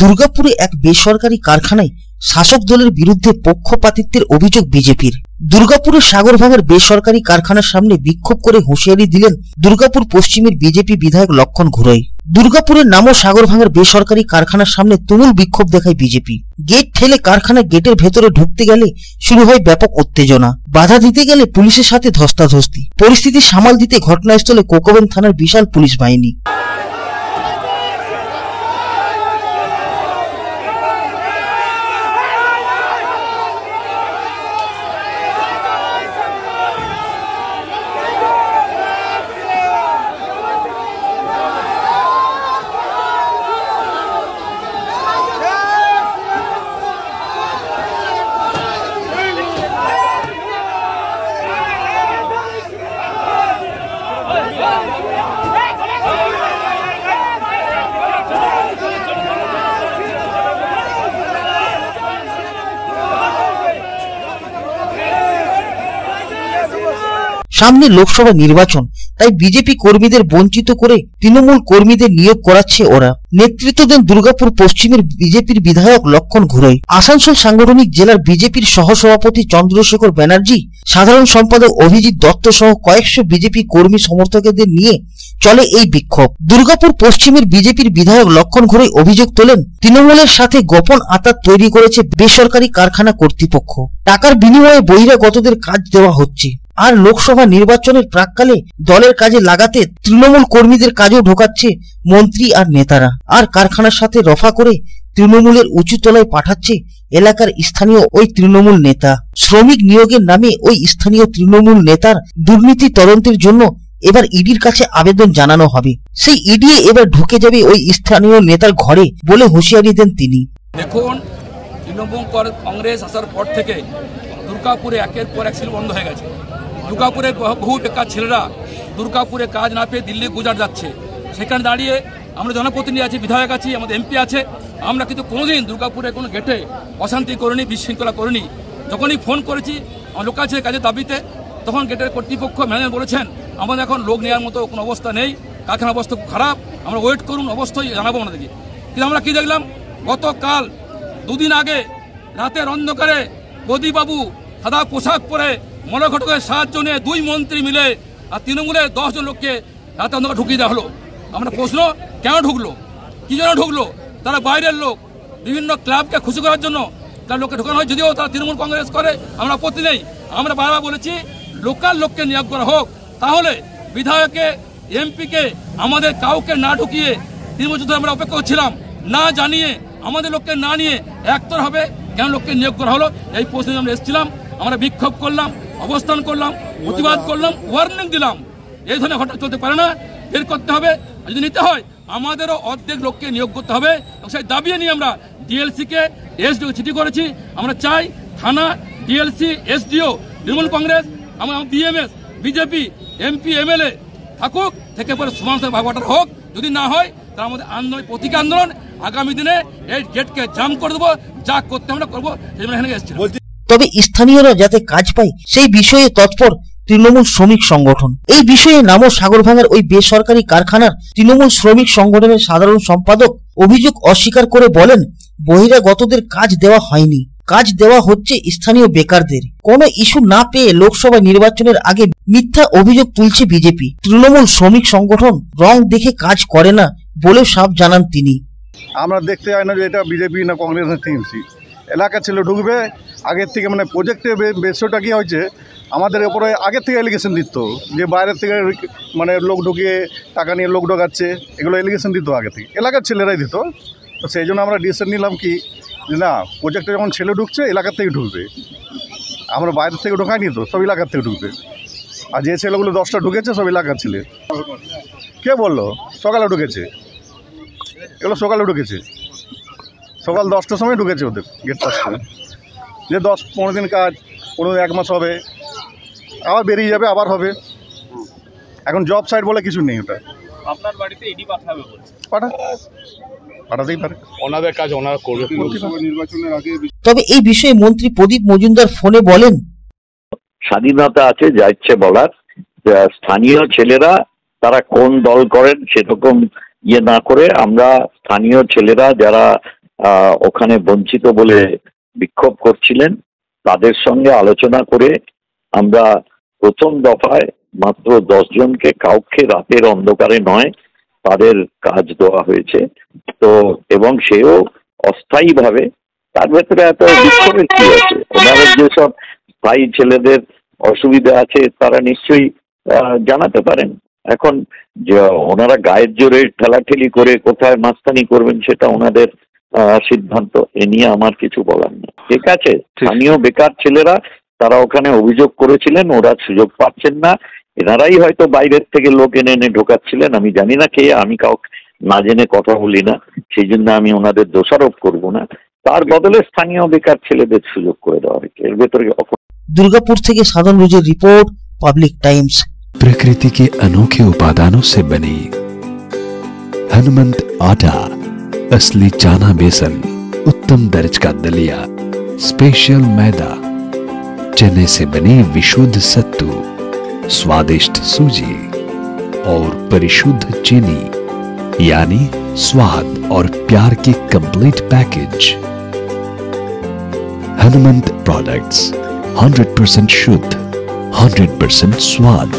দুর্গাপুরে এক বেসরকারি কারখানায় শাসক দলের বিরুদ্ধে পক্ষপাতিত্বের অভিযোগ বিজেপির। দুর্গাপুরের সাগরভাঙার বেসরকারি কারখানার সামনে বিক্ষোভ করে হুঁশিয়ারি দিলেন দুর্গাপুর পশ্চিমের বিজেপি বিধায়ক লক্ষণ ঘুরই। দুর্গাপুরের নামও সাগরভাঙার বেসরকারি কারখানার সামনে তুমুল বিক্ষোভ দেখায় বিজেপি। গেট ঠেলে কারখানার গেটের ভেতরে ঢুকতে গেলে শুরু হয় ব্যাপক উত্তেজনা। বাধা দিতে গেলে পুলিশের সাথে ধস্তাধস্তি। পরিস্থিতি সামাল দিতে ঘটনাস্থলে কোকোবেন থানার বিশাল পুলিশ বাহিনী। সামনে লোকসভা নির্বাচন, তাই বিজেপি কর্মীদের বঞ্চিত করে তৃণমূল কর্মীদের নিয়োগ করাচ্ছে ওরা। নেতৃত্ব দেন দুর্গাপুর পশ্চিমের বিজেপির বিধায়ক লক্ষণ ঘুরই। আসানসোল সাংগঠনিক জেলার বিজেপির সহসভাপতি চন্দ্রশেখর ব্যানার্জি, সাধারণ সম্পাদক অভিজিৎ দত্ত সহ কয়েকশো বিজেপি কর্মী সমর্থকদের নিয়ে চলে এই বিক্ষোভ। দুর্গাপুর পশ্চিমের বিজেপির বিধায়ক লক্ষণ ঘুরই অভিযোগ তোলেন, তৃণমূলের সাথে গোপন আঁতাত তৈরি করেছে বেসরকারি কারখানা কর্তৃপক্ষ। টাকার বিনিময়ে বহিরাগতদের কাজ দেওয়া হচ্ছে, আর লোকসভা নির্বাচনের প্রাক্কালে দলের কাজে লাগাতে তৃণমূল কর্মীদের কাজেও ঢোকাচ্ছে মন্ত্রী আর নেতারা। আর কারখানার সাথে রফা করে তৃণমূলের উঁচু তলায় পাঠাচ্ছে এলাকার স্থানীয় ওই তৃণমূল নেতা। শ্রমিক নিয়োগের নামে ওই স্থানীয় তৃণমূল নেতার দুর্নীতি তদন্তের জন্য এবার ইডির কাছে আবেদন জানানো হবে। সেই ইডি এবার ঢুকে যাবে ওই স্থানীয় নেতার ঘরে বলে হুঁশিয়ারি দেন তিনি। দেখুন, তৃণমূল কংগ্রেস আসার পর থেকে দুর্গাপুরে একের পর এক সিল বন্ধ হয়ে গেছে। দুর্গাপুরে বহু বেকার ছেলেরা দুর্গাপুরে কাজ না পেয়ে দিল্লি গুজরাট যাচ্ছে। সেখানে দাঁড়িয়ে আমরা জনপ্রতিনিধি আছি, বিধায়ক আছি, আমাদের এমপি আছে, আমরা কিন্তু কোনোদিন দুর্গাপুরে কোনো গেটে অশান্তি করিনি, বিশৃঙ্খলা করিনি। যখনই ফোন করেছি আমার লোকাল ছেলে কাজের দাবিতে, তখন গেটের কর্তৃপক্ষ ম্যানেজার বলেছেন আমাদের এখন লোক নেওয়ার মতো কোনো অবস্থা নেই, কারখানার অবস্থা খুব খারাপ, আমরা ওয়েট করুন, অবশ্যই জানাবো আপনাদেরকে। কিন্তু আমরা কি দেখলাম, গতকাল দুদিন আগে রাতের অন্ধকারে প্রদীপবাবু সাদা পোশাক পরে মনোঘটকের সাহায্য নিয়ে দুই মন্ত্রী মিলে আর তৃণমূলের 10 জন লোককে রাতে অন্ধকার ঢুকিয়ে দেওয়া হলো। আমরা প্রশ্ন, কেন ঢুকলো, কি জন্য ঢুকলো? তারা বাইরের লোক, বিভিন্ন ক্লাবকে খুশি করার জন্য তার লোককে ঢোকানো হয়। যদিও তারা তৃণমূল কংগ্রেস করে, আমরা আপত্তি নেই। আমরা বারবার বলেছি লোকাল লোককে নিয়োগ করা হোক, তাহলে বিধায়ককে এমপিকে আমাদের কাউকে না ঢুকিয়ে 3 বছর ধরে আমরা অপেক্ষা করছিলাম, না জানিয়ে আমাদের লোককে না নিয়ে একতর হবে কেন লোককে নিয়োগ করা হলো? এই প্রশ্নে আমরা এসেছিলাম, আমরা বিক্ষোভ করলাম, অবস্থান করলাম, প্রতিবাদ করলাম, ওয়ার্নিং দিলাম এই ধরনের ঘটনা চলতে পারে না, বের করতে হবে। যদি নিতে হয় আমাদেরও অর্ধেক লোককে নিয়োগ করতে হবে। এবং সেই দাবি নিয়ে আমরা ডিএলসিকে এসডিও চিঠি করেছি। আমরা চাই থানা, ডিএলসি, এসডিও, তৃণমূল কংগ্রেস, আমরা বিএমএস, বিজেপি, এমপি, এমএলএ থাকুক, থেকে পরে সমানভাবে ভাগাটা হোক। যদি না হয় তাহলে আমাদের আন্দোলন, প্রতীকী আন্দোলন আগামী দিনে এই গেটকে জাম করে দেবো, যা করতে আমরা করবো। সেই জন্য এখানে এসেছি। তবে স্থানীয়রা যাতে কাজ পায় সেই বিষয়ে তৎপর তৃণমূল শ্রমিক সংগঠন। এই বিষয়ে নামও সাগরভাঙার ওই বেসরকারি কারখানার তৃণমূল শ্রমিক সংগঠনের সাধারণ সম্পাদক অভিযোগ অস্বীকার করে বলেন, বহিরাগতদের কাজ দেওয়া হয়নি, কাজ দেওয়া হচ্ছে স্থানীয় বেকারদের। কোনো ইস্যু না পেয়ে লোকসভা নির্বাচনের আগে মিথ্যা অভিযোগ তুলছে বিজেপি। তৃণমূল শ্রমিক সংগঠন রং দেখে কাজ করে না বলে সাফ জানান তিনি। আমরা দেখতে চাই না যে এটা বিজেপি না কংগ্রেস না টিএমসি। এলাকা ছেলে ঢুকবে আগের থেকে, মানে প্রজেক্টের বেসটা কি হয়েছে আমাদের ওপরে আগের থেকে এলিগেশন দিত যে বাইরের থেকে মানে লোক ঢুকিয়ে টাকা নিয়ে লোক ঢোকাচ্ছে, এগুলো এলিগেশন দিত আগে থেকে, এলাকার ছেলেরাই দিত। তো সেই জন্য আমরা ডিসিশন নিলাম কি যে না, প্রজেক্টে যখন ছেলে ঢুকছে এলাকার থেকে ঢুকবে, আমরা বাইরের থেকে ঢোকাইনি, তো সব এলাকার থেকে ঢুকবে। আর যে ছেলেগুলো 10টা ঢুকেছে সব এলাকার ছেলে। কে বললো? সকালে ঢুকেছে, এগুলো সকালে ঢুকেছে, সকাল 10টার সময় ঢুকেছে ওদের গেট পাস করে। যে 10-15 দিন কাজ, 1 মাস হবে, আবার বেরিয়ে যাবে, আবার হবে। এখন জব সাইট বলে কিছু নেই। ওটা আপনার বাড়িতে ইডি পাঠাবে বলছে, পাঠাতেই পারে, ওনাদের কাজ ওনারা করবে নির্বাচনের আগে। তবে এই বিষয়ে মন্ত্রী প্রদীপ মজুমদার ফোনে বলেন, স্বাধীনতা আছে যা ইচ্ছে বলার, স্থানীয় ছেলেরা তারা কোন দল করেন সেরকম ইয়ে না করে আমরা স্থানীয় ছেলেরা যারা ওখানে বঞ্চিত বলে বিক্ষোভ করছিলেন, তাদের সঙ্গে আলোচনা করে আমরা প্রথম দফায় মাত্র 10 জনকে কাউকে রাতের অন্ধকারে নয় তাদের কাজ দেওয়া হয়েছে। তো এবং সেও অস্থায়ীভাবে, তার ভেতরে এত বিক্ষোভের কি আছে? ওনাদের যেসব স্থায়ী ছেলেদের অসুবিধা আছে তারা নিশ্চয়ই জানাতে পারেন। এখন যে ওনারা গায়ের জোরে ঠেলাঠেলি করে কোথায় মাস্তানি করবেন সেটা ওনাদের সিদ্ধান্ত, এ নিয়ে আমার কিছু বলার নেই। ঠিক আছে, স্থানীয় বেকার ছেলেরা তারা ওখানে অভিযোগ করেছিলেন ওরা সুযোগ পাচ্ছেন না, এনারাই হয়তো বাইরের থেকে লোক এনে এনে ঢোকাচ্ছিলেন, আমি জানি না কে, আমি কাউকে না জেনে কথা বলি না, সেই জন্য আমি ওনাদের দোষারোপ করব না। তার বদলে স্থানীয় বেকার ছেলেদের সুযোগ করে দেওয়া হয়েছে, এর ভেতরে দুর্গাপুর থেকে সাধন রুজের রিপোর্ট, পাবলিক টাইমস। प्रकृति के अनोखे उपादानों से बनी हनुमंत आटा, असली चाना बेसन, उत्तम दर्ज का दलिया, स्पेशल मैदा, चने से बनी विशुद्ध सत्तू, स्वादिष्ट सूजी और परिशुद्ध चीनी, यानी स्वाद और प्यार की कंप्लीट पैकेज। हनुमंत प्रोडक्ट्स 100% शुद्ध, 100% स्वाद।